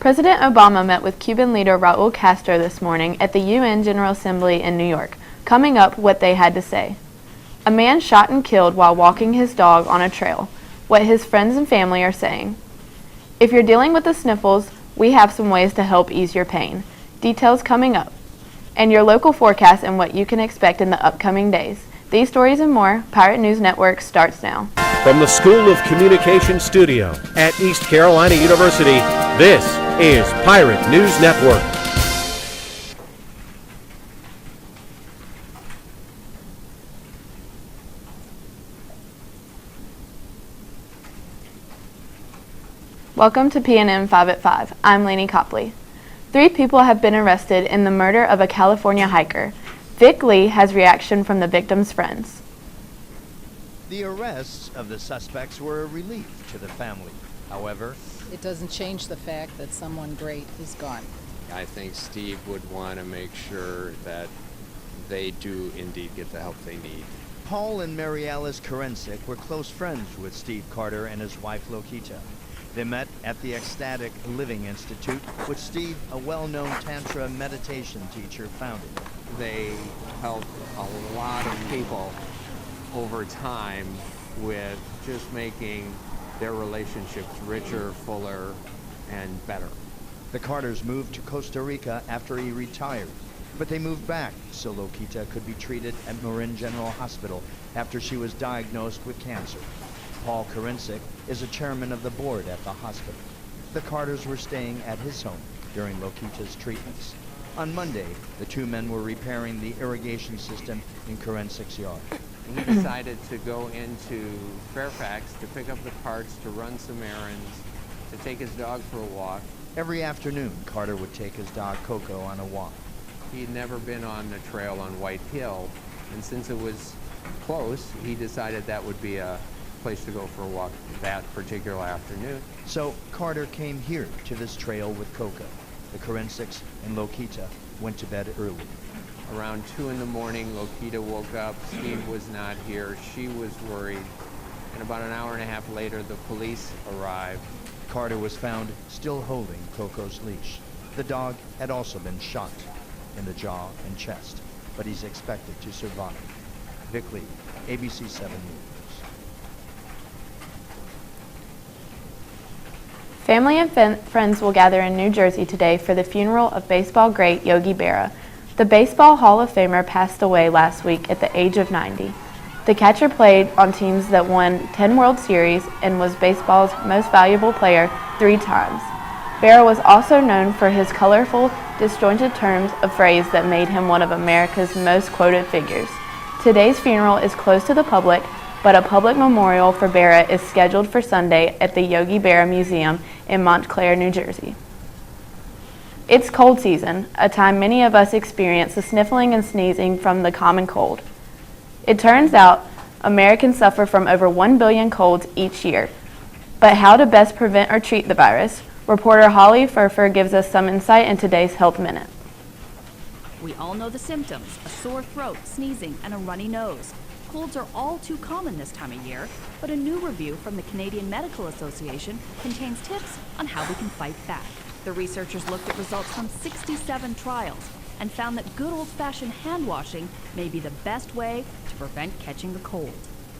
President Obama met with Cuban leader Raul Castro this morning at the UN General Assembly in New York. Coming up, what they had to say. A man shot and killed while walking his dog on a trail. What his friends and family are saying. If you're dealing with the sniffles, we have some ways to help ease your pain. Details coming up. And your local forecast and what you can expect in the upcoming days. These stories and more, Pirate News Network starts now. From the School of Communication Studio at East Carolina University, this is Pirate News Network. Welcome to PNN 5 at 5. I'm Laney Copley. 3 people have been arrested in the murder of a California hiker. Vic Lee has reaction from the victim's friends. The arrests of the suspects were a relief to the family. However, it doesn't change the fact that someone great is gone. I think Steve would want to make sure that they do indeed get the help they need. Paul and Mary Alice Korensic were close friends with Steve Carter and his wife Lokita. They met at the Ecstatic Living Institute, which Steve, a well-known Tantra meditation teacher, founded. They help a lot of people over time with just making their relationships richer, fuller, and better. The Carters moved to Costa Rica after he retired, but they moved back so Lokita could be treated at Marin General Hospital after she was diagnosed with cancer. Paul Korensic is a chairman of the board at the hospital. The Carters were staying at his home during Lokita's treatments. On Monday, the 2 men were repairing the irrigation system in Korensic's yard. He decided to go into Fairfax to pick up the parts, to run some errands, to take his dog for a walk. Every afternoon, Carter would take his dog Coco on a walk. He'd never been on the trail on White Hill, and since it was close, he decided that would be a place to go for a walk that particular afternoon. So Carter came here to this trail with Coco. The Korensics and Lokita went to bed early. Around 2 in the morning, Lokita woke up. Steve was not here. She was worried. And about an hour and a half later, the police arrived. Carter was found still holding Coco's leash. The dog had also been shot in the jaw and chest, but he's expected to survive. Vic Lee, ABC 7 News. Family and friends will gather in New Jersey today for the funeral of baseball great Yogi Berra. The Baseball Hall of Famer passed away last week at the age of 90. The catcher played on teams that won 10 World Series and was baseball's most valuable player 3 times. Berra was also known for his colorful, disjointed turns of phrase that made him one of America's most quoted figures. Today's funeral is closed to the public, but a public memorial for Berra is scheduled for Sunday at the Yogi Berra Museum in Montclair, New Jersey. It's cold season, a time many of us experience the sniffling and sneezing from the common cold. It turns out Americans suffer from over 1 billion colds each year. But how to best prevent or treat the virus? Reporter Holly Furfer gives us some insight in today's Health Minute. We all know the symptoms: a sore throat, sneezing, and a runny nose. Colds are all too common this time of year, but a new review from the Canadian Medical Association contains tips on how we can fight back. The researchers looked at results from 67 trials and found that good old-fashioned hand washing may be the best way to prevent catching the cold.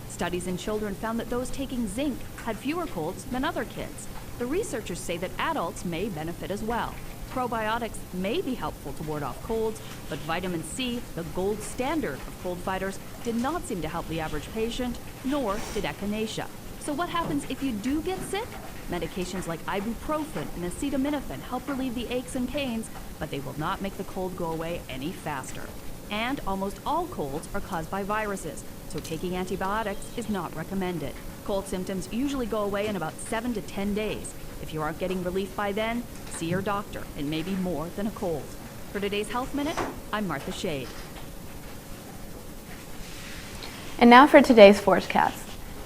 Studies in children found that those taking zinc had fewer colds than other kids. The researchers say that adults may benefit as well. Probiotics may be helpful to ward off colds, but vitamin C, the gold standard of cold fighters, did not seem to help the average patient, nor did echinacea. So what happens if you do get sick? Medications like ibuprofen and acetaminophen help relieve the aches and pains, but they will not make the cold go away any faster. And almost all colds are caused by viruses, so taking antibiotics is not recommended. Cold symptoms usually go away in about 7 to 10 days. If you aren't getting relief by then, see your doctor. It may be more than a cold. For today's Health Minute, I'm Martha Shade. And now for today's forecast.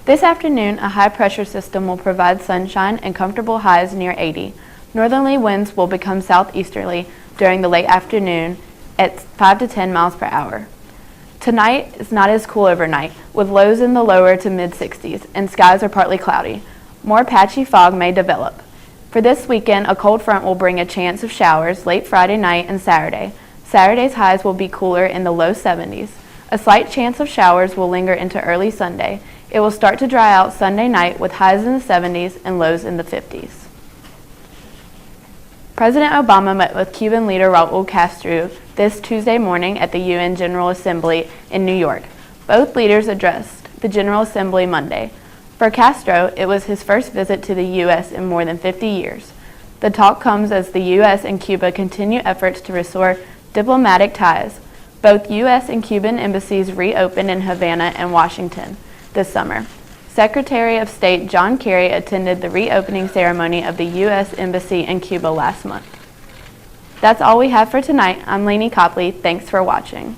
This afternoon, a high-pressure system will provide sunshine and comfortable highs near 80. Northerly winds will become southeasterly during the late afternoon at 5 to 10 miles per hour. Tonight is not as cool overnight, with lows in the lower to mid-60s, and skies are partly cloudy. More patchy fog may develop. For this weekend, a cold front will bring a chance of showers late Friday night and Saturday. Saturday's highs will be cooler in the low 70s. A slight chance of showers will linger into early Sunday. It will start to dry out Sunday night with highs in the 70s and lows in the 50s. President Obama met with Cuban leader Raul Castro this Tuesday morning at the UN General Assembly in New York. Both leaders addressed the General Assembly Monday. For Castro, it was his first visit to the U.S. in more than 50 years. The talk comes as the U.S. and Cuba continue efforts to restore diplomatic ties. Both U.S. and Cuban embassies reopened in Havana and Washington this summer. Secretary of State John Kerry attended the reopening ceremony of the U.S. Embassy in Cuba last month. That's all we have for tonight. I'm Laney Copley. Thanks for watching.